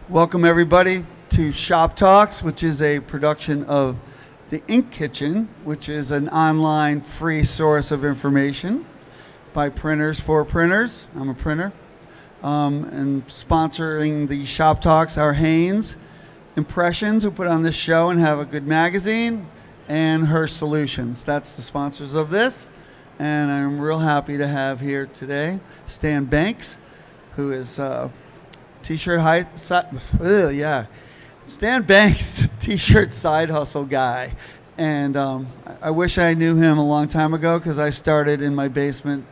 Welcome everybody to Shop Talks, which is a production of the Ink Kitchen, which is an online free source of information by printers for printers. I'm a printer. And sponsoring the Shop Talks are Hanes, Impressions, who put on this show and have a good magazine, and Hirsch Solutions. That's the sponsors of this. And I'm real happy to have here today Stan Banks, who is T-shirt Stan Banks, the T-shirt side hustle guy. And I wish I knew him a long time ago, because I started in my basement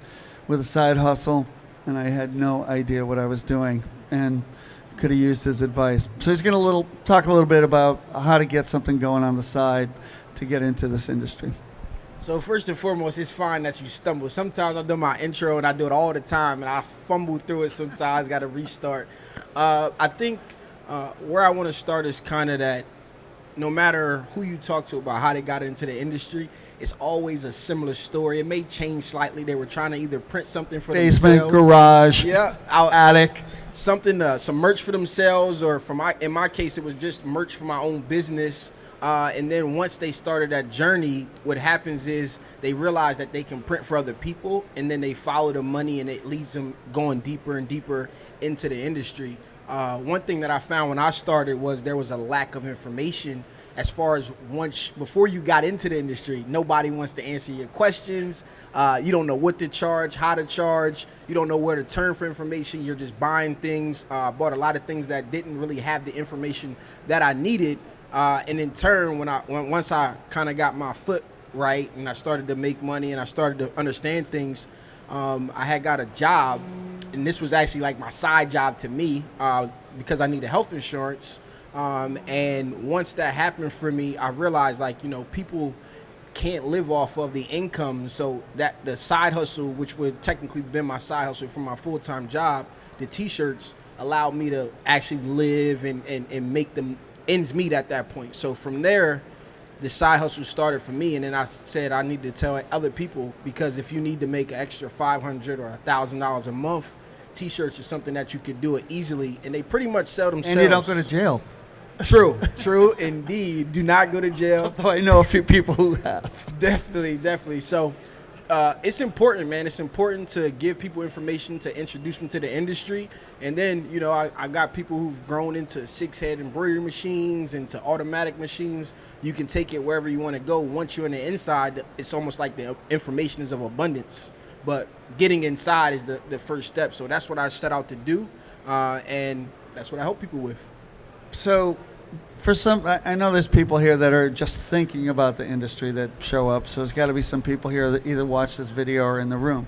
with a side hustle and I had no idea what I was doing and could have used his advice. So he's going to talk a little bit about how to get something going on the side to get into this industry. So first and foremost, it's fine that you stumble. Sometimes I do my intro and I do it all the time and I fumble through it sometimes, got to restart. I think where I want to start is kind of that no matter who you talk to about how they got into the industry, it's always a similar story. It may change slightly. They were trying to either print something for basement, themselves. garage, Attic. Something, some merch for themselves, or in my case, it was just merch for my own business. And then once they started that journey, what happens is they realize that they can print for other people, and then they follow the money, and it leads them going deeper and deeper into the industry. One thing that I found when I started was there was a lack of information as far as before you got into the industry. Nobody wants to answer your questions. You don't know what to charge, how to charge. You don't know where to turn for information. You're just buying things. Bought a lot of things that didn't really have the information that I needed. And in turn, once I kind of got my foot right and I started to make money and I started to understand things, I had got a job, and this was actually like my side job to me because I needed health insurance. And once that happened for me, I realized people can't live off of the income. So that the side hustle, which would technically been my side hustle from my full-time job, the t-shirts allowed me to actually live and make them ends meet at that point. So from there, the side hustle started for me, and then I said I need to tell other people, because if you need to make an extra $500 or $1,000 a month, t-shirts is something that you could do it easily, and they pretty much sell themselves. and you don't go to jail. True indeed. Do not go to jail. Although I know a few people who have. Definitely. So it's important, man. It's important to give people information, to introduce them to the industry. And then, I got people who've grown into 6-head embroidery machines, into automatic machines. You can take it wherever you want to go. Once you're on the inside, it's almost like the information is of abundance. But getting inside is the first step. So that's what I set out to do. And that's what I help people with. So for some, I know there's people here that are just thinking about the industry that show up. So there's got to be some people here that either watch this video or in the room.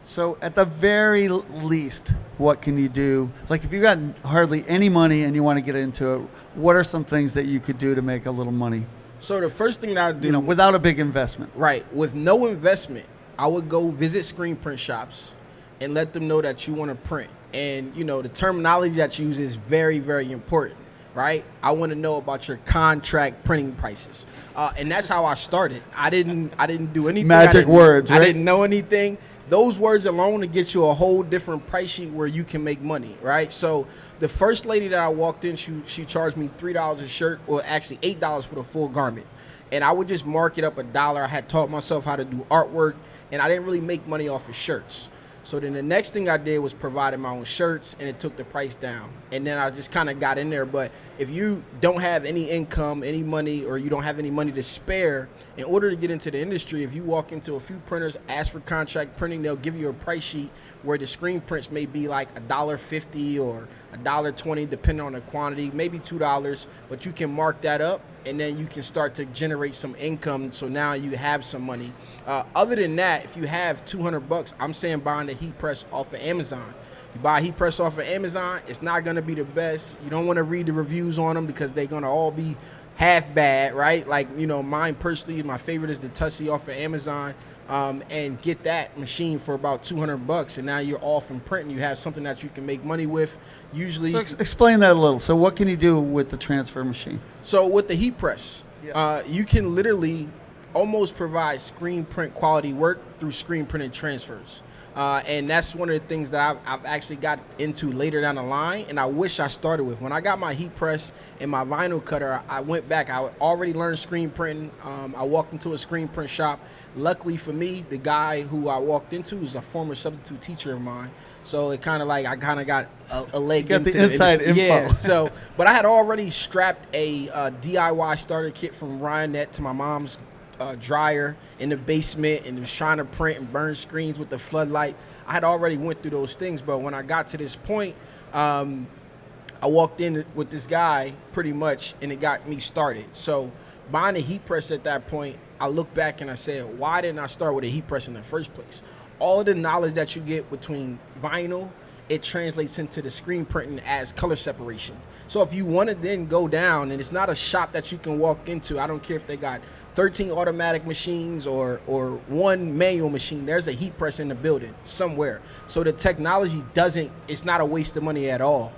So at the very least, what can you do? Like if you got hardly any money and you want to get into it, what are some things that you could do to make a little money? So the first thing that I do, without a big investment. Right, with no investment, I would go visit screen print shops and let them know that you want to print. And the terminology that you use is very, very important. Right? I want to know about your contract printing prices. And that's how I started. I didn't do anything. Magic words, right? I didn't know anything. Those words alone to get you a whole different price sheet where you can make money, right? So the first lady that I walked in, she charged me $3 a shirt, or actually $8 for the full garment. And I would just mark it up $1. I had taught myself how to do artwork, and I didn't really make money off of shirts. So then the next thing I did was provided my own shirts, and it took the price down. And then I just kind of got in there. But if you don't have any income, any money, or you don't have any money to spare, in order to get into the industry, if you walk into a few printers, ask for contract printing, they'll give you a price sheet where the screen prints may be like $1.50 or $1.20, depending on the quantity, maybe $2, but you can mark that up, and then you can start to generate some income. So now you have some money. Other than that, if you have $200, I'm saying buying the heat press off of Amazon. You buy a heat press off of Amazon, it's not going to be the best. You don't want to read the reviews on them because they're going to all be half bad, right? Like, mine personally, my favorite is the Tussie off of Amazon. And get that machine for about $200, and now you're off and printing. You have something that you can make money with. Usually, so explain that a little. So what can you do with the transfer machine? So with the heat press, you can literally almost provide screen print quality work through screen printed transfers. And that's one of the things that I've actually got into later down the line, and I wish I started with. When I got my heat press and my vinyl cutter, I went back. I already learned screen printing. I walked into a screen print shop. Luckily for me, the guy who I walked into is a former substitute teacher of mine. So it kind of like I kind of got a leg You got into the inside info. Yeah. So, but I had already strapped a DIY starter kit from Ryanette to my mom's dryer in the basement, and was trying to print and burn screens with the floodlight. I had already went through those things, but when I got to this point, I walked in with this guy pretty much, and it got me started. So buying a heat press at that point, I look back and I said, why didn't I start with a heat press in the first place? All of the knowledge that you get between vinyl, it translates into the screen printing as color separation. So if you want to then go down, and it's not a shop that you can walk into, I don't care if they got 13 automatic machines or one manual machine, there's a heat press in the building somewhere. So the technology it's not a waste of money at all.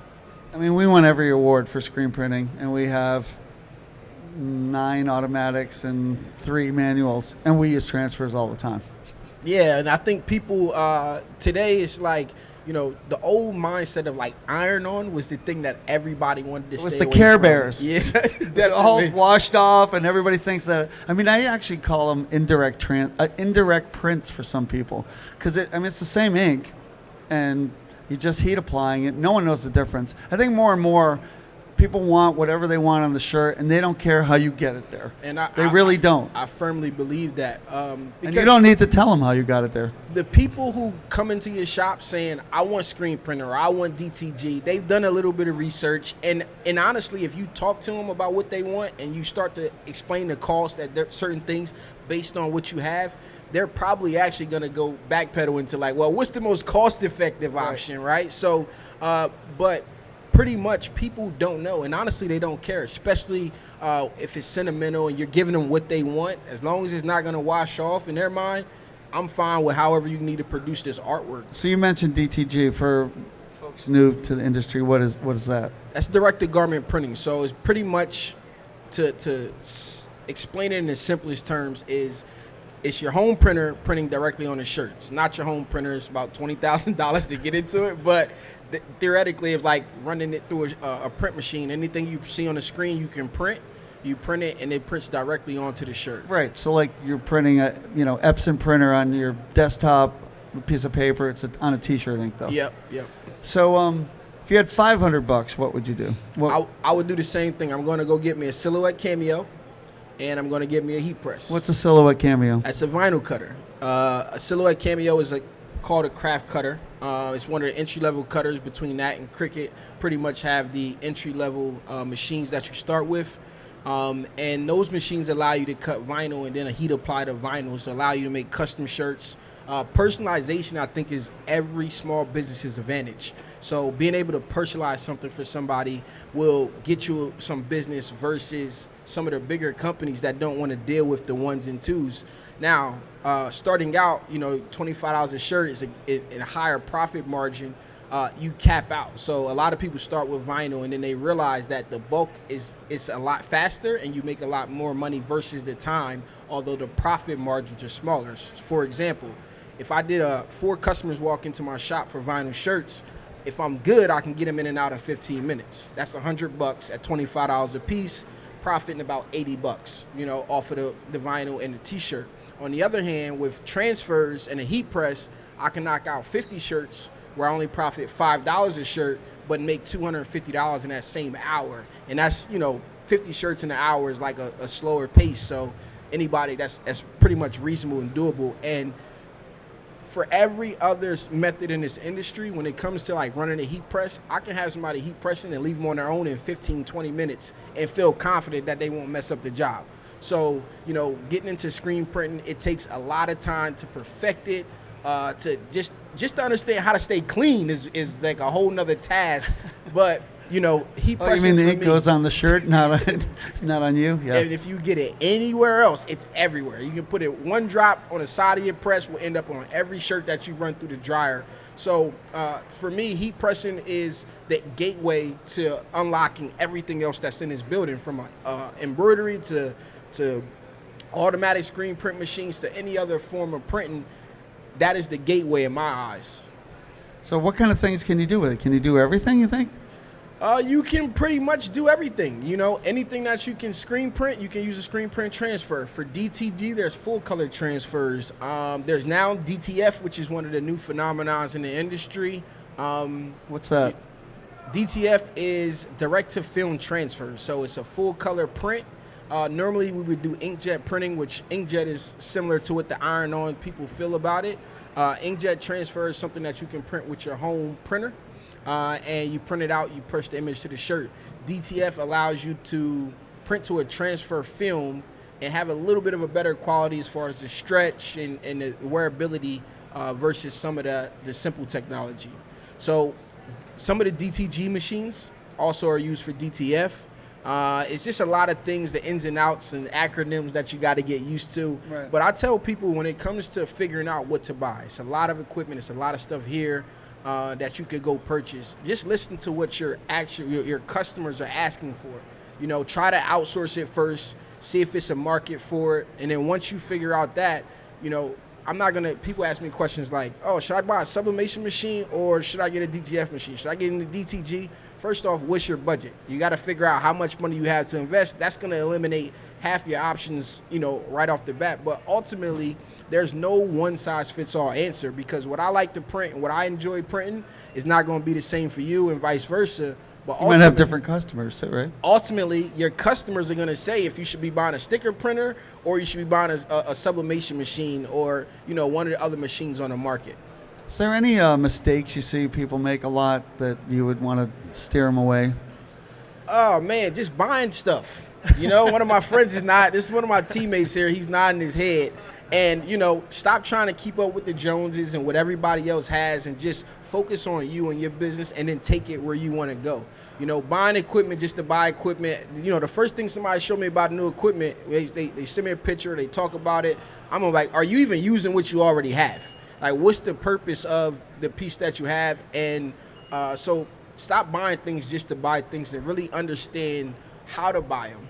I mean, we won every award for screen printing, and we have 9 automatics and 3 manuals, and we use transfers all the time. Yeah, and I think people today, it's like, you know, the old mindset of like iron-on was the thing that everybody wanted to stay away from. It was the Care Bears. Yeah, They're all washed off, and everybody thinks that. I mean, I actually call them indirect prints for some people, because it's the same ink, and you just heat applying it. No one knows the difference. I think more and more people want whatever they want on the shirt, and they don't care how you get it there. And they really don't. I firmly believe that. And you don't need to tell them how you got it there. The people who come into your shop saying, I want screen printer, or I want DTG, they've done a little bit of research. And honestly, if you talk to them about what they want and you start to explain the cost at certain things based on what you have, they're probably actually going to go backpedal into like, well, what's the most cost-effective option, right? So, but pretty much people don't know, and honestly they don't care, especially if it's sentimental and you're giving them what they want. As long as it's not going to wash off in their mind, I'm fine with however you need to produce this artwork. So you mentioned DTG. For folks new to the industry, what is that? That's direct-to-garment printing. So it's pretty much, to explain it in the simplest terms, is it's your home printer printing directly on the shirt. It's not your home printer. It's about $20,000 to get into it, but theoretically, it's like running it through a print machine. Anything you see on the screen, you can print. You print it, and it prints directly onto the shirt. Right. So like you're printing a Epson printer on your desktop, a piece of paper. It's on a T-shirt ink though. Yep. So if you had $500, what would you do? I would do the same thing. I'm going to go get me a Silhouette Cameo, and I'm going to get me a heat press. What's a Silhouette Cameo? That's a vinyl cutter. A Silhouette Cameo is called a craft cutter. It's one of the entry-level cutters. Between that and Cricut, pretty much have the entry-level machines that you start with. And those machines allow you to cut vinyl and then a heat apply to vinyl, so allow you to make custom shirts. Personalization, I think, is every small business's advantage. So being able to personalize something for somebody will get you some business versus some of the bigger companies that don't want to deal with the ones and twos. Now, starting out, $25 a shirt is a higher profit margin. You cap out. So a lot of people start with vinyl, and then they realize that the bulk is a lot faster, and you make a lot more money versus the time, although the profit margins are smaller. For example, if I did 4 customers walk into my shop for vinyl shirts, if I'm good, I can get them in and out in 15 minutes. That's $100 at $25 a piece, profiting about $80, off of the vinyl and the t-shirt. On the other hand, with transfers and a heat press, I can knock out 50 shirts where I only profit $5 a shirt, but make $250 in that same hour. And that's, 50 shirts in an hour is like a slower pace. So anybody, that's pretty much reasonable and doable. And for every other method in this industry, when it comes to like running a heat press, I can have somebody heat pressing and leave them on their own in 15, 20 minutes and feel confident that they won't mess up the job. So, getting into screen printing, it takes a lot of time to perfect it. To just to understand how to stay clean is like a whole nother task. But heat pressing. You mean the ink goes on the shirt, not on you? Yeah. And if you get it anywhere else, it's everywhere. You can put it one drop on the side of your press, will end up on every shirt that you run through the dryer. So for me, heat pressing is the gateway to unlocking everything else that's in this building, from embroidery to automatic screen print machines to any other form of printing. that is the gateway in my eyes. So what kind of things can you do with it? Can you do everything, you think? You can pretty much do everything. Anything that you can screen print, you can use a screen print transfer. For DTG, there's full color transfers. There's now DTF, which is one of the new phenomenons in the industry. What's that? DTF is direct to film transfer. So it's a full color print. Normally we would do inkjet printing, which inkjet is similar to what the iron-on people feel about it. Inkjet transfer is something that you can print with your home printer. And you print it out, you push the image to the shirt. DTF allows you to print to a transfer film and have a little bit of a better quality as far as the stretch and the wearability versus some of the simple technology. So some of the DTG machines also are used for DTF. It's just a lot of things, the ins and outs and acronyms that you got to get used to. Right. But I tell people when it comes to figuring out what to buy, it's a lot of equipment, it's a lot of stuff here. That you could go purchase. Just listen to what your customers are asking for. Try to outsource it first, see if it's a market for it, and then once you figure out that, people ask me questions like, oh, should I buy a sublimation machine or should I get a DTF machine? Should I get into DTG? First off, what's your budget? You got to figure out how much money you have to invest. That's going to eliminate half your options, right off the bat. But ultimately, there's no one-size-fits-all answer, because what I like to print and what I enjoy printing is not going to be the same for you and vice versa. But You might have different customers too, right? Ultimately, your customers are going to say if you should be buying a sticker printer or you should be buying a sublimation machine or, one of the other machines on the market. Is there any mistakes you see people make a lot that you would want to steer them away? Oh, man, just buying stuff. One of my friends this is one of my teammates here. He's nodding his head. And, stop trying to keep up with the Joneses and what everybody else has and just focus on you and your business and then take it where you want to go. Buying equipment just to buy equipment. The first thing somebody showed me about new equipment, they send me a picture, they talk about it. I'm like, are you even using what you already have? Like, what's the purpose of the piece that you have? And so stop buying things just to buy things and really understand how to buy them,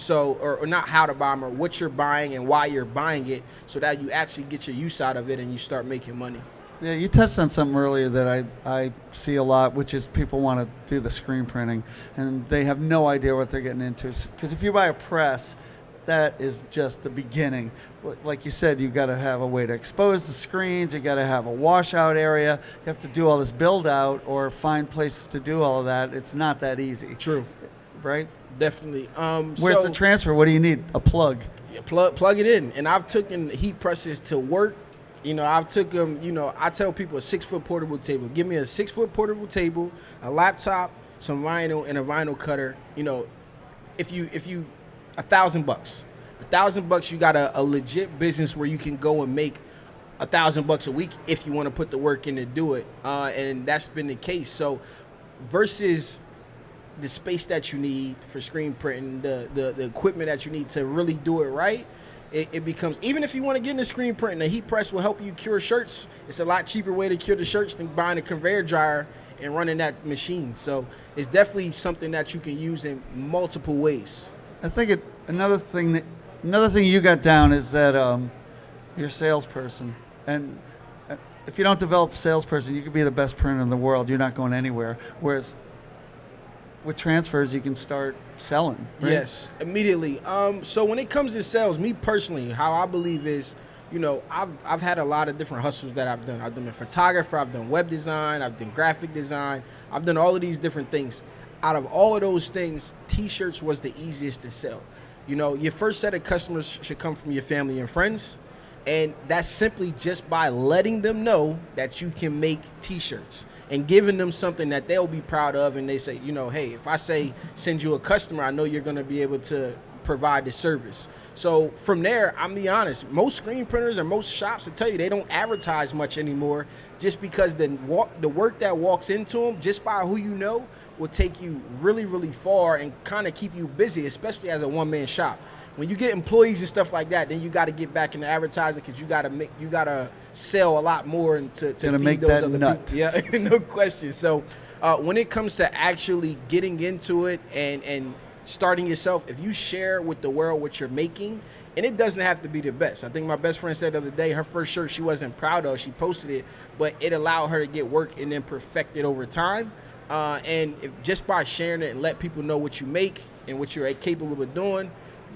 or not how to buy them, or what you're buying and why you're buying it, so that you actually get your use out of it and you start making money. Yeah, you touched on something earlier that I see a lot, which is people want to do the screen printing and they have no idea what they're getting into. Because if you buy a press, that is just the beginning. Like you said, you got to have a way to expose the screens, you got to have a washout area, you have to do all this build out or find places to do all of that. It's not that easy. True. Right? Definitely. Where's the transfer? What do you need? A plug. Yeah, plug it in. And I've taken heat presses to work. I've took them, I tell people a 6-foot portable table. Give me a 6-foot portable table, a laptop, some vinyl, and a vinyl cutter. If you $1,000, $1,000, you got a legit business where you can go and make $1,000 a week if you want to put the work in to do it. And that's been the case. So versus the space that you need for screen printing, the equipment that you need to really do it right, it becomes, even if you want to get into screen printing, the heat press will help you cure shirts. It's a lot cheaper way to cure the shirts than buying a conveyor dryer and running that machine. So it's definitely something that you can use in multiple ways. I think another thing you got down is that you're a salesperson, and if you don't develop a salesperson, you could be the best printer in the world. You're not going anywhere. Whereas with transfers, you can start selling. Right? Yes, immediately. So when it comes to sales, me personally, how I believe is, I've had a lot of different hustles that I've done. I've been a photographer, I've done web design, I've done graphic design, I've done all of these different things. Out of all of those things, t-shirts was the easiest to sell. Your first set of customers should come from your family and friends. And that's simply just by letting them know that you can make t-shirts and giving them something that they'll be proud of. And they say, hey, if I say send you a customer, I know you're going to be able to provide the service. So from there, I'm be honest, most screen printers and most shops will tell you they don't advertise much anymore, just because the work that walks into them, just by who you know, will take you really, really far and kind of keep you busy, especially as a one-man shop. When you get employees and stuff like that, then you got to get back into advertising, because you got to sell a lot more and to feed make those that other nut. people. Yeah, no question. So when it comes to actually getting into it and starting yourself, if you share with the world what you're making, and it doesn't have to be the best. I think my best friend said the other day, her first shirt she wasn't proud of, she posted it, but it allowed her to get work and then perfect it over time. And just by sharing it and let people know what you make and what you're capable of doing,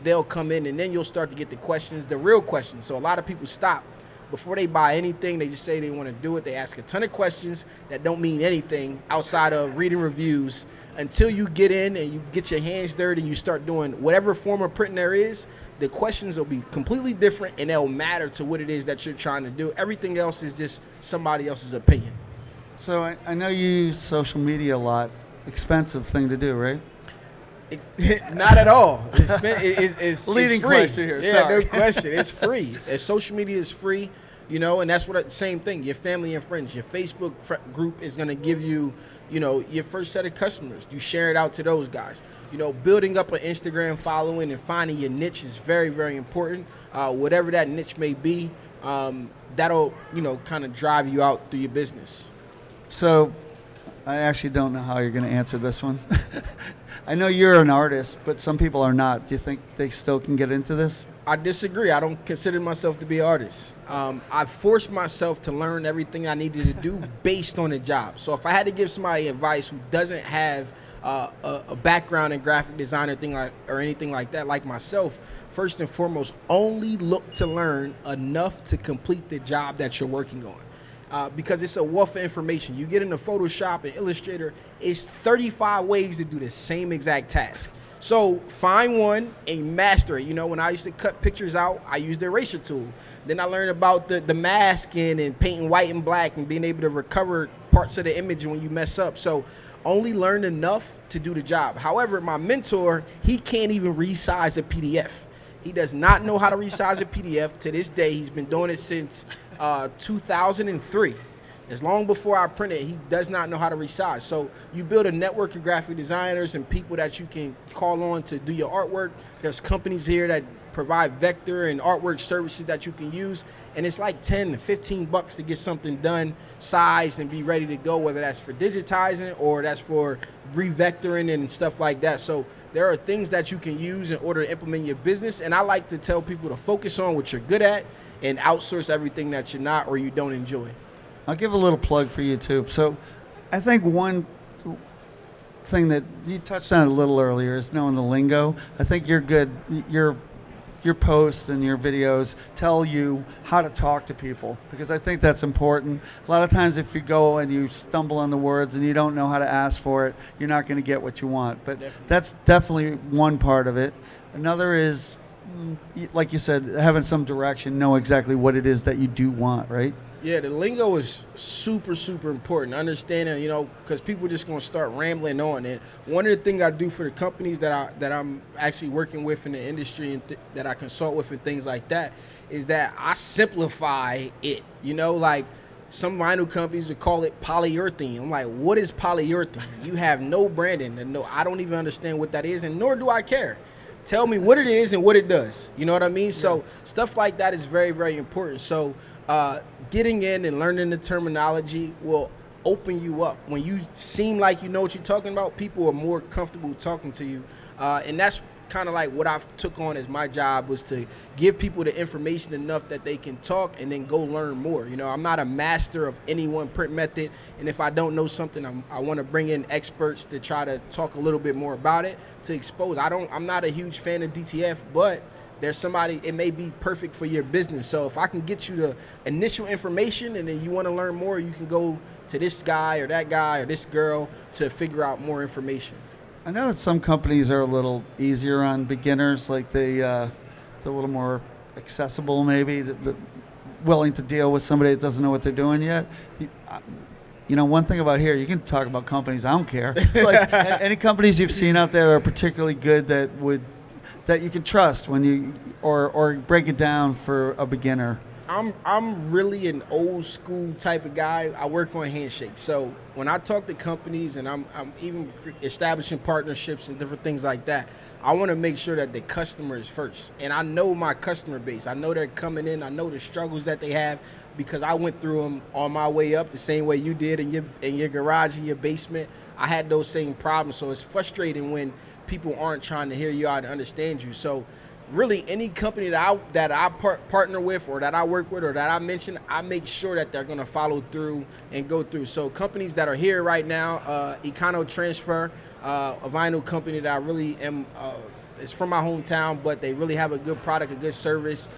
they'll come in, and then you'll start to get the questions, the real questions. So a lot of people stop before they buy anything. They just say they want to do it. They ask a ton of questions that don't mean anything outside of reading reviews. Until you get in and you get your hands dirty and you start doing whatever form of printing there is, the questions will be completely different, and they'll matter to what it is that you're trying to do. Everything else is just somebody else's opinion. So I know you use social media a lot. Expensive thing to do, right? Not at all. It's leading free. question here. Yeah, Sorry. no question. It's free. Social media is free, and that's what same thing. Your family and friends, your Facebook group is going to give you, your first set of customers. You share it out to those guys. Building up an Instagram following and finding your niche is very, very important. Whatever that niche may be, that'll, kind of drive you out through your business. So I actually don't know how you're going to answer this one. I know you're an artist, but some people are not. Do you think they still can get into this? I disagree. I don't consider myself to be an artist. I forced myself to learn everything I needed to do based on the job. So if I had to give somebody advice who doesn't have a background in graphic design or anything like that, like myself, first and foremost, only look to learn enough to complete the job that you're working on. Because it's a wealth of information. You get into Photoshop and Illustrator, it's 35 ways to do the same exact task. So find one and master it. When I used to cut pictures out, I used the eraser tool. Then I learned about the masking and painting white and black and being able to recover parts of the image when you mess up. So only learn enough to do the job. However, my mentor, he can't even resize a PDF. He does not know how to resize a PDF to this day. He's been doing it since 2003. As long before I printed, he does not know how to resize. So you build a network of graphic designers and people that you can call on to do your artwork. There's companies here that provide vector and artwork services that you can use, and it's like 10 to 15 bucks to get something done, sized, and be ready to go, whether that's for digitizing or that's for revectoring and stuff like that. So there are things that you can use in order to implement your business, and I like to tell people to focus on what you're good at and outsource everything that you're not or you don't enjoy. I'll give a little plug for you too. So I think one thing that you touched on a little earlier is knowing the lingo. I think you're good. Your posts and your videos tell you how to talk to people, because I think that's important. A lot of times if you go and you stumble on the words and you don't know how to ask for it, you're not going to get what you want. But that's definitely one part of it. Another is, like you said, having some direction, know exactly what it is that you do want, right? Yeah, the lingo is super, super important. Understanding, because people are just going to start rambling on. And one of the things I do for the companies that I'm actually working with in the industry and that I consult with and things like that is that I simplify it. Like some vinyl companies would call it polyurethane. I'm like, what is polyurethane? You have no branding, and I don't even understand what that is, and nor do I care. Tell me what it is and what it does. You know what I mean? Yeah. So stuff like that is very, very important. So getting in and learning the terminology will open you up. When you seem like you know what you're talking about, people are more comfortable talking to you. And that's kind of like what I took on as my job, was to give people the information enough that they can talk and then go learn more. I'm not a master of any one print method, and if I don't know something, I want to bring in experts to try to talk a little bit more about it, to expose. I'm not a huge fan of DTF, but there's somebody, it may be perfect for your business. So if I can get you the initial information and then you want to learn more, you can go to this guy or this girl to figure out more information. I know that some companies are a little easier on beginners, like they're a little more accessible, maybe, willing to deal with somebody that doesn't know what they're doing yet. One thing about here, you can talk about companies, I don't care. Like any companies you've seen out there that are particularly good that you can trust when you or break it down for a beginner? I'm really an old school type of guy. I work on handshakes. So when I talk to companies and I'm even establishing partnerships and different things like that, I want to make sure that the customer is first. And I know my customer base. I know they're coming in. I know the struggles that they have, because I went through them on my way up the same way you did in your garage, in your basement. I had those same problems. So it's frustrating when people aren't trying to hear you out and understand you. So really any company that I partner with or that I work with or that I mention, I make sure that they're going to follow through and go through. So companies that are here right now, Econo Transfer, a vinyl company that I really am, it's from my hometown, but they really have a good product, a good service.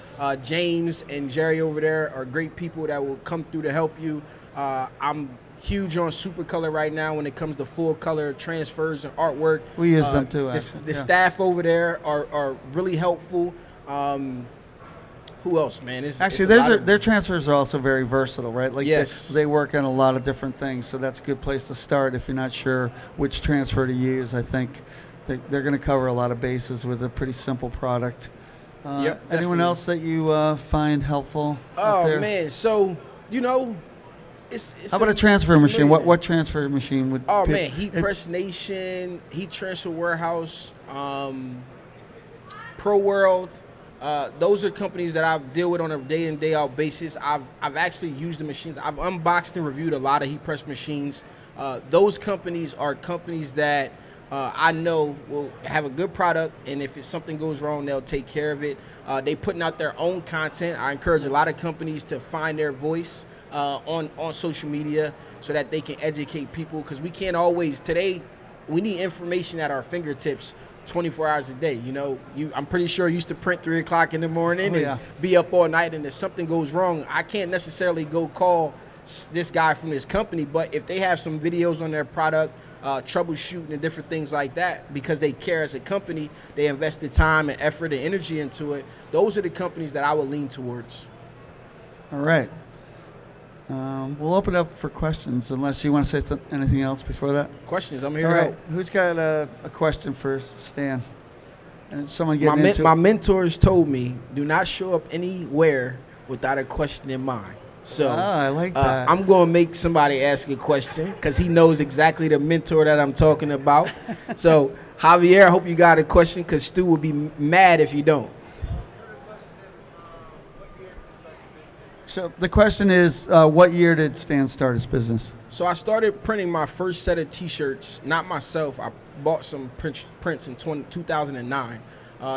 James and Jerry over there are great people that will come through to help you. I'm huge on Super Color right now when it comes to full color transfers and artwork. We use them too, The actually. staff over there are really helpful. Who else, man? Actually, their transfers are also very versatile, right? Like Yes. they work on a lot of different things, so that's a good place to start if you're not sure which transfer to use. I think they're going to cover a lot of bases with a pretty simple product. Yep, Anyone definitely. else that you find helpful out Oh there? man, so it's How about a transfer it's machine? million. What transfer machine would? Oh pick- man, Heat if- Press Nation, Heat Transfer Warehouse, Pro World. Those are companies that I deal with on a day in day out basis. I've actually used the machines. I've unboxed and reviewed a lot of heat press machines. Those companies are companies that I know will have a good product, and if something goes wrong, they'll take care of it. They putting out their own content. I encourage a lot of companies to find their voice on social media so that they can educate people, because we can't always today. We need information at our fingertips 24 hours a day. I'm pretty sure you used to print 3 o'clock in the morning Oh, yeah. and be up all night, and if something goes wrong, I can't necessarily go call this guy from this company, but if they have some videos on their product, troubleshooting and different things like that, because they care as a company, they invest the time and effort and energy into it, those are the companies that I would lean towards. All right. We'll open up for questions, unless you want to say anything else before that. Questions, I'm here All to right. help. Who's got a question for Stan? And someone getting into My mentors told me, do not show up anywhere without a question in mind. So I like that. I'm going to make somebody ask a question because he knows exactly the mentor that I'm talking about. So Javier, I hope you got a question, because Stu will be mad if you don't. So the question is, what year did Stan start his business? So I started printing my first set of T-shirts, not myself. I bought some prints in 2009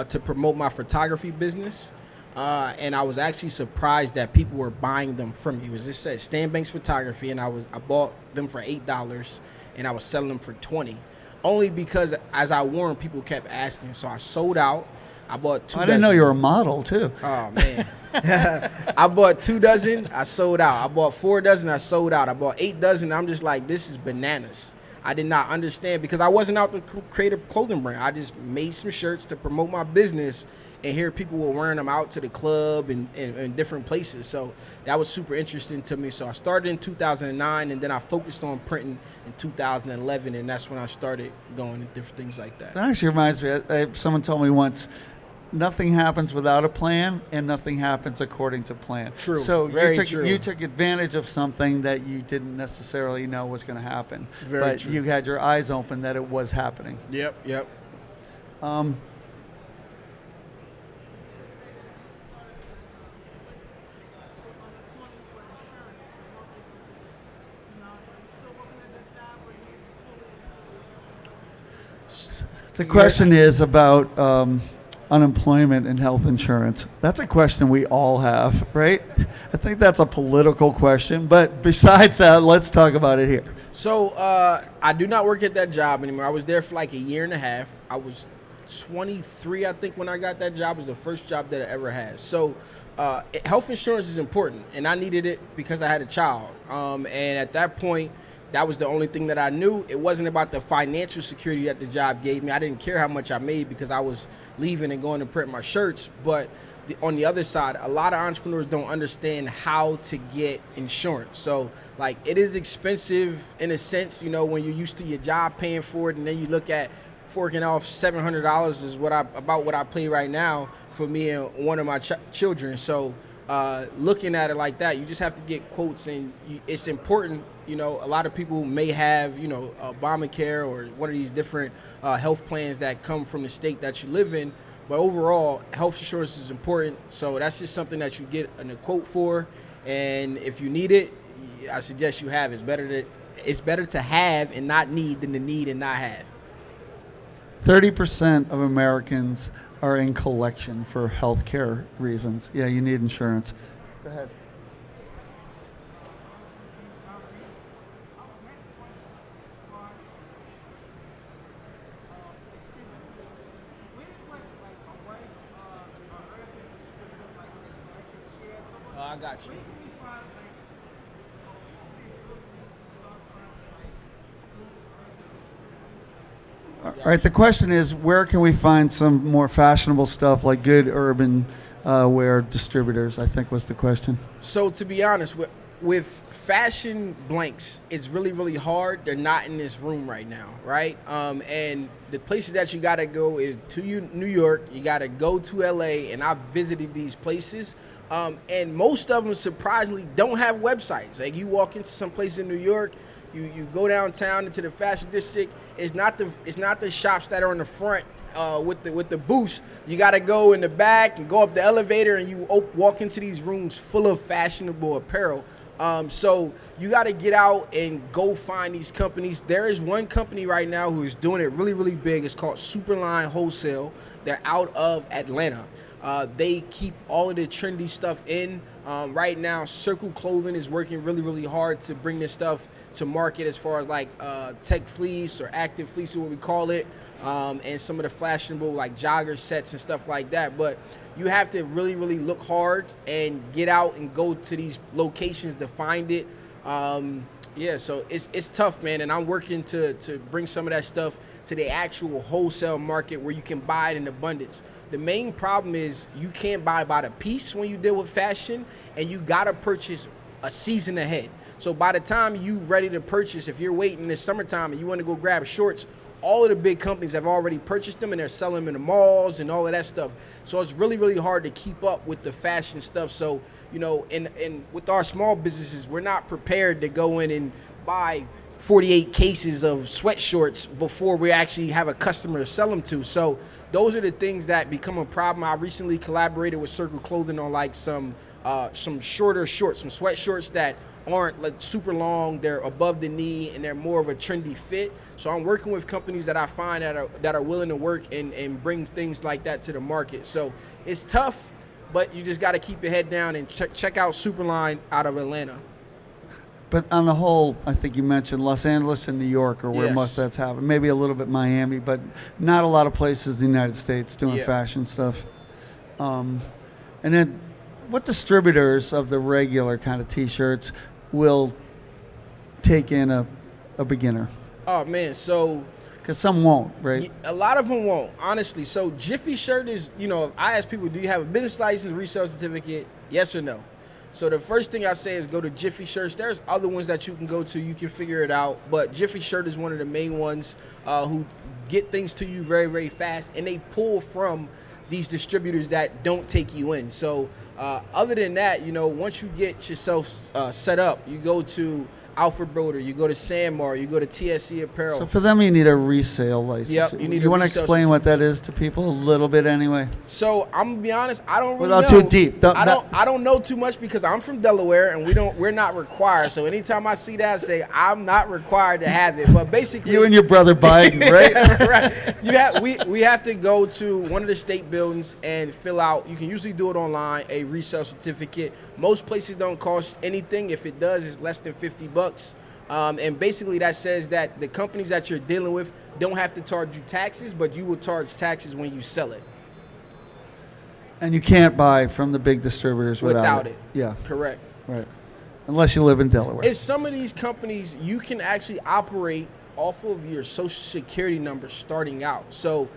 to promote my photography business. And I was actually surprised that people were buying them from me. It was just said Stan Banks Photography, and I bought them for $8, and I was selling them for $20. Only because as I wore them, people kept asking. So I sold out. I bought 2 I didn't know you were a model too. Oh man. I bought 2 dozen, I sold out. I bought 4 dozen, I sold out. I bought 8 dozen, I'm just like, this is bananas. I did not understand, because I wasn't out to create a clothing brand. I just made some shirts to promote my business, and here people were wearing them out to the club and different places. So that was super interesting to me. So I started in 2009, and then I focused on printing in 2011, and that's when I started going and different things like that. That actually reminds me. Someone told me once, nothing happens without a plan, and nothing happens according to plan. True. So Very you true. took advantage of something that you didn't necessarily know was going to happen. Very but true. you had your eyes open that it was happening. Yep. The question is about unemployment and health insurance. That's a question we all have, right? I think that's a political question, but besides that, let's talk about it here. So I do not work at that job anymore. I was there for like a year and a half. I was 23, I think, when I got that job. It was the first job that I ever had. So health insurance is important, and I needed it because I had a child. And at that point, that was the only thing that I knew. It wasn't about the financial security that the job gave me. I didn't care how much I made because I was leaving and going to print my shirts. But on the other side, a lot of entrepreneurs don't understand how to get insurance. So like, it is expensive in a sense, when you're used to your job paying for it, and then you look at forking off $700 is about what I pay right now for me and one of my children. So looking at it like that, you just have to get quotes, and it's important. A lot of people may have, Obamacare or one of these different health plans that come from the state that you live in. But overall, health insurance is important. So that's just something that you get a quote for. And if you need it, I suggest you have. It's better to have and not need than to need and not have. 30% of Americans are in collection for healthcare reasons. Yeah, you need insurance. Go ahead. I got you. All right, the question is, where can we find some more fashionable stuff like good urban wear distributors, I think was the question. So to be honest, with fashion blanks, it's really, really hard. They're not in this room right now, right? And the places that you gotta go is to New York, you gotta go to LA, and I've visited these places. And most of them surprisingly don't have websites. Like you walk into some place in New York, you go downtown into the fashion district. It's not the shops that are in the front with the booths. You got to go in the back and go up the elevator, and you walk into these rooms full of fashionable apparel. So you got to get out and go find these companies. There is one company right now who is doing it really, really big. It's called Superline Wholesale. They're out of Atlanta. They keep all of the trendy stuff in. Right now, Circle Clothing is working really, really hard to bring this stuff to market as far as like tech fleece or active fleece is what we call it, and some of the fashionable like jogger sets and stuff like that. But you have to really, really look hard and get out and go to these locations to find it. Yeah, so it's tough, man, and I'm working to bring some of that stuff to the actual wholesale market where you can buy it in abundance. The main problem is you can't buy by the piece when you deal with fashion, and you gotta purchase a season ahead. So by the time you ready to purchase, if you're waiting this summertime and you want to go grab shorts, all of the big companies have already purchased them and they're selling them in the malls and all of that stuff. So it's really, really hard to keep up with the fashion stuff. So, you know, and with our small businesses, we're not prepared to go in and buy 48 cases of sweatshorts before we actually have a customer to sell them to. So those are the things that become a problem. I recently collaborated with Circle Clothing on like some shorter shorts, some sweatshorts that aren't like super long, they're above the knee, and they're more of a trendy fit. So I'm working with companies that I find that are willing to work and bring things like that to the market. So it's tough, but you just got to keep your head down and check out Superline out of Atlanta. But on the whole, I think you mentioned Los Angeles and New York are where Yes. most of that's happening. Maybe a little bit Miami, but not a lot of places in the United States doing fashion stuff. And then what distributors of the regular kind of T-shirts will take in a beginner? Oh, man, so... Because some won't, right? A lot of them won't, honestly. So Jiffy Shirt is, you know, if I ask people, do you have a business license, resale certificate, yes or no? So the first thing I say is go to Jiffy Shirts. There's other ones that you can go to. You can figure it out. But Jiffy Shirt is one of the main ones who get things to you very, very fast. And they pull from these distributors that don't take you in. So other than that, you know, once you get yourself set up, you go to Alfred Broder, you go to Sandmar, you go to TSC Apparel. So for them, you need a resale license. Yep, you need You a want to resale explain what that is to people a little bit anyway? So I'm gonna be honest, I don't really Without know. too deep. I don't know too much because I'm from Delaware and we're not required. So anytime I see that, I say I'm not required to have it. But basically, You and your brother Biden, right? right. We have to go to one of the state buildings and fill out. You can usually do it online, a resale certificate. Most places don't cost anything. If it does, it's less than $50. And basically that says that the companies that you're dealing with don't have to charge you taxes, but you will charge taxes when you sell it. And you can't buy from the big distributors without it. Yeah, Correct. right. Unless you live in Delaware. In some of these companies, you can actually operate off of your social security number starting out. So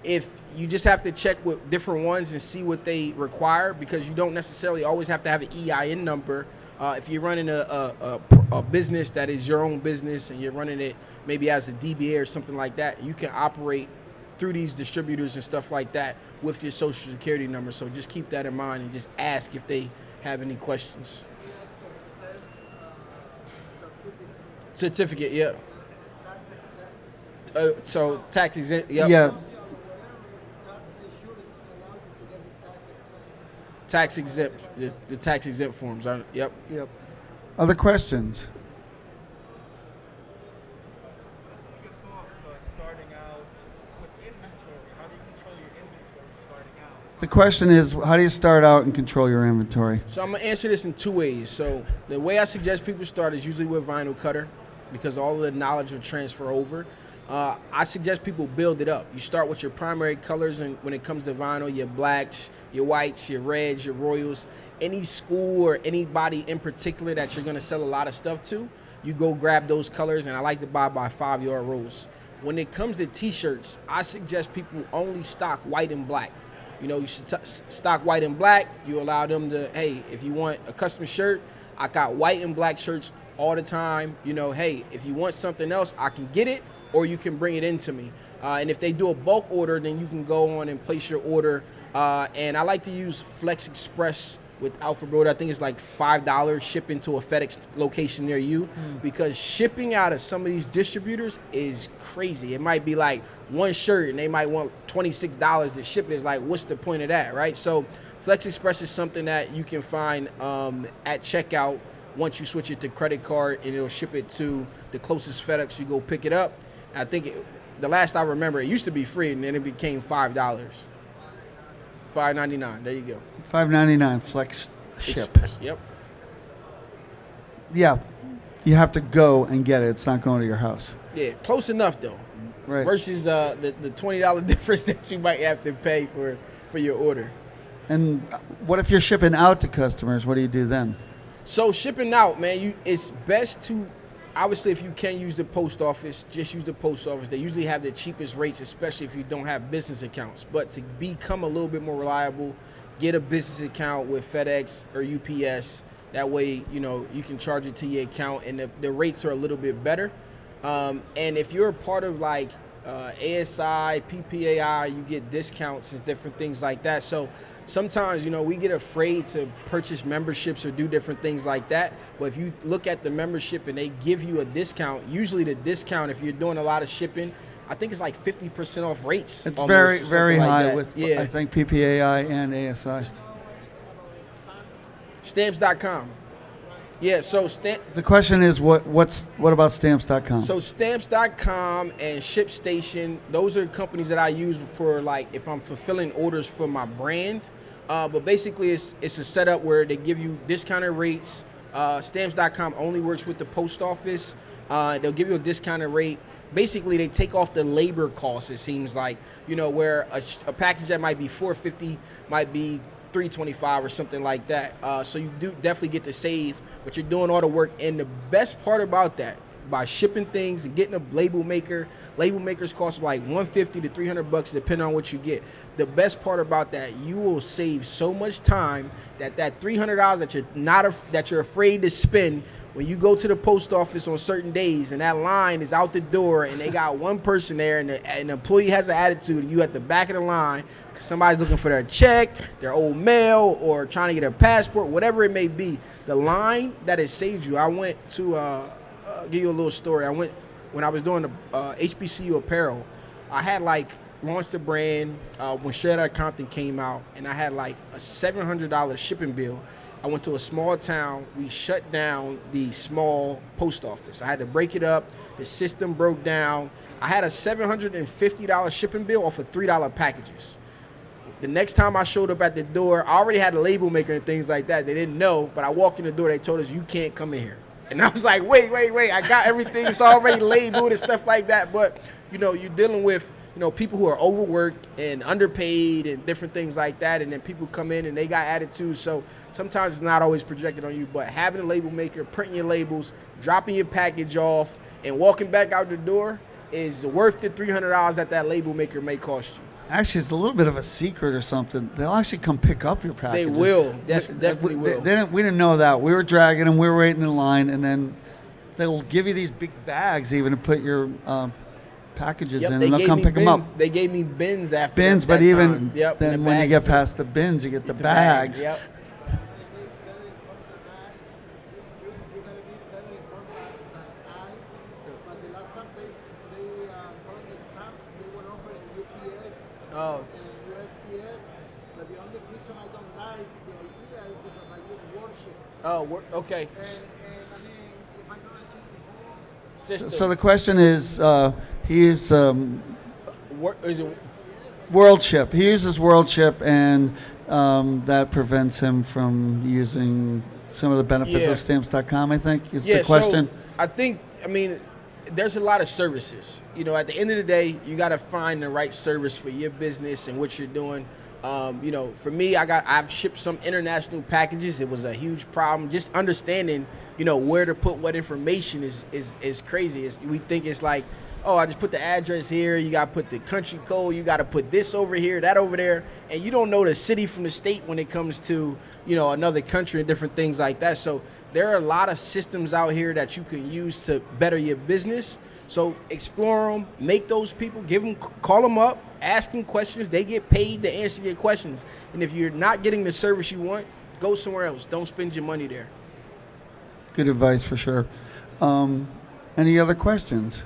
if you just have to check with different ones and see what they require, because you don't necessarily always have to have an EIN number. If you're running a business that is your own business and you're running it maybe as a DBA or something like that, you can operate through these distributors and stuff like that with your social security number. So just keep that in mind and just ask if they have any questions. Certificate, yeah. So tax exempt, yep. Yeah. Tax exempt, the tax exempt forms, yep. Yep. Other questions? Starting out within The question is, how do you start out and control your inventory? So I'm gonna answer this in two ways. So the way I suggest people start is usually with vinyl cutter, because all of the knowledge will transfer over. I suggest people build it up. You start with your primary colors, and when it comes to vinyl, your blacks, your whites, your reds, your royals, any school or anybody in particular that you're gonna sell a lot of stuff to, you go grab those colors, and I like to buy by 5-yard rolls. When it comes to t-shirts, I suggest people only stock white and black. You know, you should stock white and black. You allow them to, hey, if you want a custom shirt, I got white and black shirts all the time. You know, hey, if you want something else, I can get it, or you can bring it into me. And if they do a bulk order, then you can go on and place your order. And I like to use Flex Express with Alpha Broder. I think it's like $5 shipping to a FedEx location near you, because shipping out of some of these distributors is crazy. It might be like one shirt and they might want $26 to ship it. It's like, what's the point of that, right? So Flex Express is something that you can find at checkout once you switch it to credit card, and it'll ship it to the closest FedEx. You go pick it up. I think the last I remember, it used to be free, and then it became $5. $5.99. There you go. $5.99 Flex ship. Express. Yep. Yeah, you have to go and get it. It's not going to your house. Yeah, close enough though. Right. Versus the $20 difference that you might have to pay for your order. And what if you're shipping out to customers? What do you do then? So shipping out, man, it's best to, obviously, if you can use the post office, just use the post office. They usually have the cheapest rates, especially if you don't have business accounts. But to become a little bit more reliable, get a business account with FedEx or UPS. That way, you know, you can charge it to your account, and the rates are a little bit better. And if you're a part of like ASI, PPAI, you get discounts and different things like that. So sometimes, you know, we get afraid to purchase memberships or do different things like that. But if you look at the membership and they give you a discount, usually the discount, if you're doing a lot of shipping, I think it's like 50% off rates. It's very, very high like with, yeah. I think, PPAI and ASI. Stamps.com. Yeah, so the question is, what about Stamps.com? So Stamps.com and ShipStation, those are companies that I use for, like, if I'm fulfilling orders for my brand. But basically, it's a setup where they give you discounted rates. Stamps.com only works with the post office. They'll give you a discounted rate. Basically, they take off the labor costs, it seems like, you know, where a package that might be $4.50 might be $3.25 or something like that. So you do definitely get to save, but you're doing all the work. And the best part about that, by shipping things and getting a label maker, label makers cost like $150 to $300 depending on what you get. The best part about that, you will save so much time that $300 that you're afraid to spend when you go to the post office on certain days and that line is out the door and they got one person there and an employee has an attitude and you at the back of the line because somebody's looking for their check, their old mail, or trying to get a passport, whatever it may be. The line that has saved you. I went to give you a little story. When I was doing the HBCU apparel, I had like launched the brand when Straight Outta Compton came out, and I had like a $700 shipping bill. I went to a small town. We shut down the small post office. I had to break it up. The system broke down. I had a $750 shipping bill off of $3 packages. The next time I showed up at the door, I already had a label maker and things like that. They didn't know, but I walked in the door. They told us, you can't come in here. And I was like, wait. I got everything. It's already labeled and stuff like that. But, you know, you're dealing with, you know, people who are overworked and underpaid and different things like that. And then people come in and they got attitudes. So sometimes it's not always projected on you. But having a label maker, printing your labels, dropping your package off, and walking back out the door is worth the $300 that label maker may cost you. Actually, it's a little bit of a secret or something. They'll actually come pick up your packages. They will. Definitely will. We didn't know that. We were dragging them. We were waiting in line, and then they'll give you these big bags even to put your packages in, and they'll come pick them up. They gave me bins after bins, that but even time. Yep, then when you get past the bins, you get the bags. Yep. Oh. USPS, but the only reason I don't like the idea is because I use worship. Oh, okay. And I mean, if I'm going to change the whole System. So the question is, Is it? yes, WorldShip. He uses WorldShip, and that prevents him from using some of the benefits Yeah. of Stamps.com, I think, is Yeah, the question. so I mean, there's a lot of services. You know, at the end of the day, you got to find the right service for your business and what you're doing. You know, for me, I've shipped some international packages. It was a huge problem. Just understanding, you know, where to put what information is crazy. We think it's like, oh, I just put the address here. You got to put the country code. You got to put this over here, that over there. And you don't know the city from the state when it comes to, you know, another country and different things like that. So there are a lot of systems out here that you can use to better your business. So explore them, make those people, call them up, ask them questions. They get paid to answer your questions. And if you're not getting the service you want, go somewhere else. Don't spend your money there. Good advice for sure. Any other questions?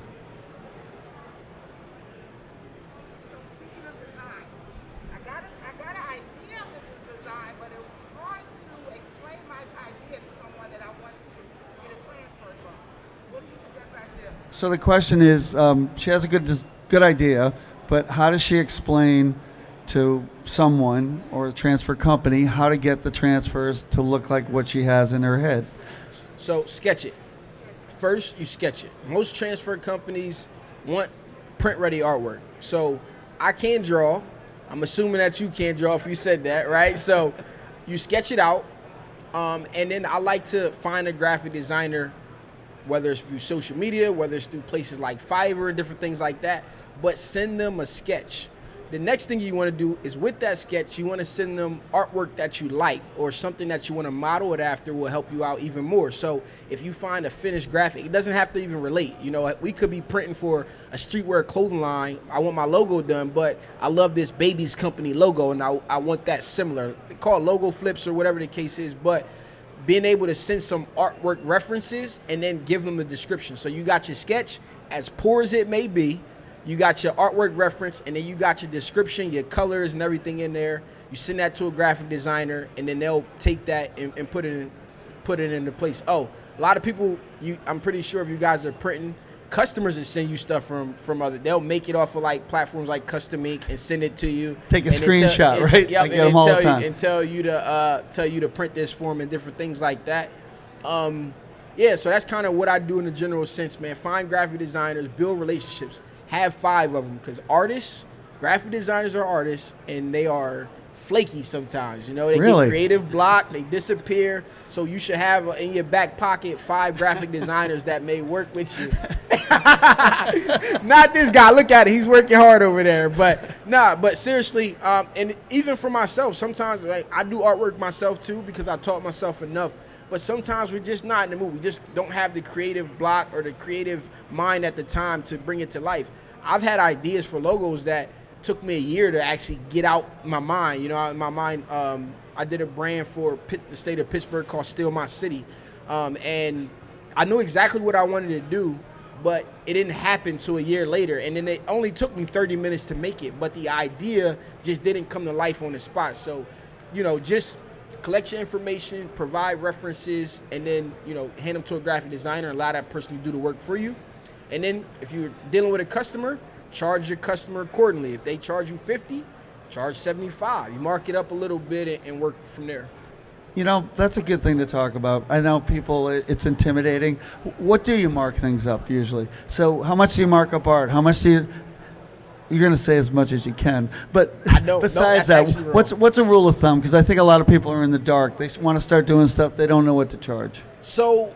Speaking of design, I got an idea of this design, but it was hard to explain my idea to someone that I want to get a transfer from. What do you suggest I do? So the question is, she has a good idea, but how does she explain to someone or a transfer company how to get the transfers to look like what she has in her head? So sketch it. First, you sketch it. Most transfer companies want print-ready artwork. So I can draw. I'm assuming that you can't draw if you said that, right? So you sketch it out, and then I like to find a graphic designer, whether it's through social media, whether it's through places like Fiverr and different things like that, but send them a sketch. The next thing you want to do is with that sketch, you want to send them artwork that you like or something that you want to model it after will help you out even more. So if you find a finished graphic, it doesn't have to even relate. You know, we could be printing for a streetwear clothing line. I want my logo done, but I love this baby's company logo and I want that similar. They call it logo flips or whatever the case is, but being able to send some artwork references and then give them the description. So you got your sketch, as poor as it may be, you got your artwork reference, and then you got your description, your colors and everything in there. You send that to a graphic designer, and then they'll take that and put it into place. Oh, a lot of people, I'm pretty sure if you guys are printing, customers will send you stuff from other. They'll make it off of like platforms like Custom Ink and send it to you. Take a screenshot, right? Yep, I get them all the time. And tell you to print this for them and different things like that. Yeah, so that's kind of what I do in a general sense, man. Find graphic designers, build relationships. Have 5 of them, because graphic designers are artists, and they are flaky sometimes. You know, they Really? get creative block, they disappear. So you should have in your back pocket 5 graphic designers that may work with you. Not this guy. Look at it. He's working hard over there. But seriously, and even for myself, sometimes I do artwork myself too because I taught myself enough. But sometimes we're just not in the mood. We just don't have the creative block or the creative mind at the time to bring it to life. I've had ideas for logos that took me a year to actually get out my mind. You know, in my mind, I did a brand for the state of Pittsburgh called Still My City. And I knew exactly what I wanted to do, but it didn't happen till a year later. And then it only took me 30 minutes to make it. But the idea just didn't come to life on the spot. So, you know, just collect your information, provide references, and then, you know, hand them to a graphic designer and allow that person to do the work for you. And then if you're dealing with a customer, charge your customer accordingly. If they charge you $50, charge $75. You mark it up a little bit and work from there. You know, that's a good thing to talk about. I know people, it's intimidating. What do you mark things up usually? So how much do you mark up art? How much do you... You're going to say as much as you can, but besides that, what's a rule of thumb? Because I think a lot of people are in the dark. They want to start doing stuff. They don't know what to charge. So,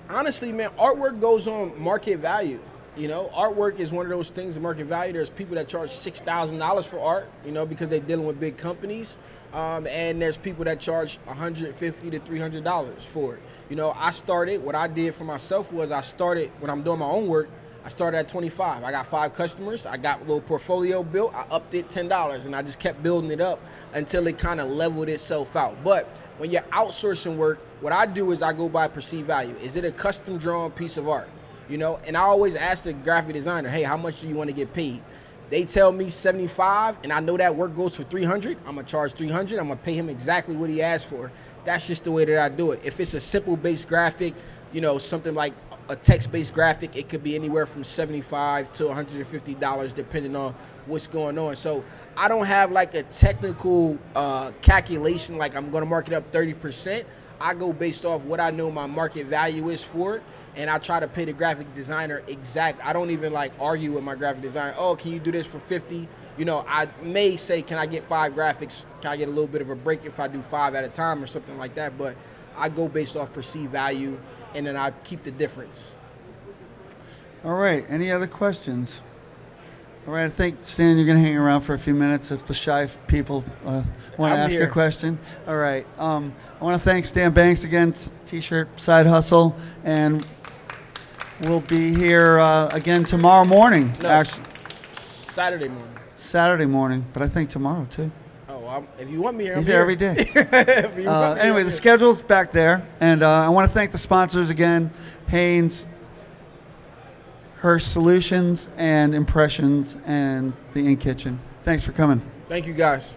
honestly, man, artwork goes on market value. You know, artwork is one of those things of market value. There's people that charge $6,000 for art, you know, because they're dealing with big companies. And there's people that charge $150 to $300 for it. You know, what I did for myself was when I'm doing my own work, I started at $25. I got 5 customers. I got a little portfolio built. I upped it $10, and I just kept building it up until it kind of leveled itself out. But when you're outsourcing work, what I do is I go by perceived value. Is it a custom drawn piece of art? You know, and I always ask the graphic designer, hey, how much do you want to get paid? They tell me $75, and I know that work goes for $300. I'm gonna charge $300. I'm gonna pay him exactly what he asked for. That's just the way that I do it. If it's a simple base graphic, you know, something like a text-based graphic, it could be anywhere from $75 to $150 depending on what's going on. So I don't have like a technical calculation like I'm going to mark it up 30%. I go based off what I know my market value is for it, and I try to pay the graphic designer exact. I don't even like argue with my graphic designer. Oh, can you do this for 50? You know, I may say, can I get 5 graphics? Can I get a little bit of a break if I do 5 at a time or something like that? But I go based off perceived value, and then I keep the difference. All right. Any other questions? All right. I think, Stan, you're going to hang around for a few minutes if the shy people want to I'm ask here. a question. All right. I want to thank Stan Banks again, T-shirt Side Hustle, and we'll be here again tomorrow morning. No. Actually, Saturday morning. Saturday morning, but I think tomorrow too. Oh, if you want me here, I'm He's here. there every day. If you want me, Anyway, I'm the here. schedule's back there, and I want to thank the sponsors again: Hanes, Hirsch Solutions, and Impressions, and the Ink Kitchen. Thanks for coming. Thank you, guys.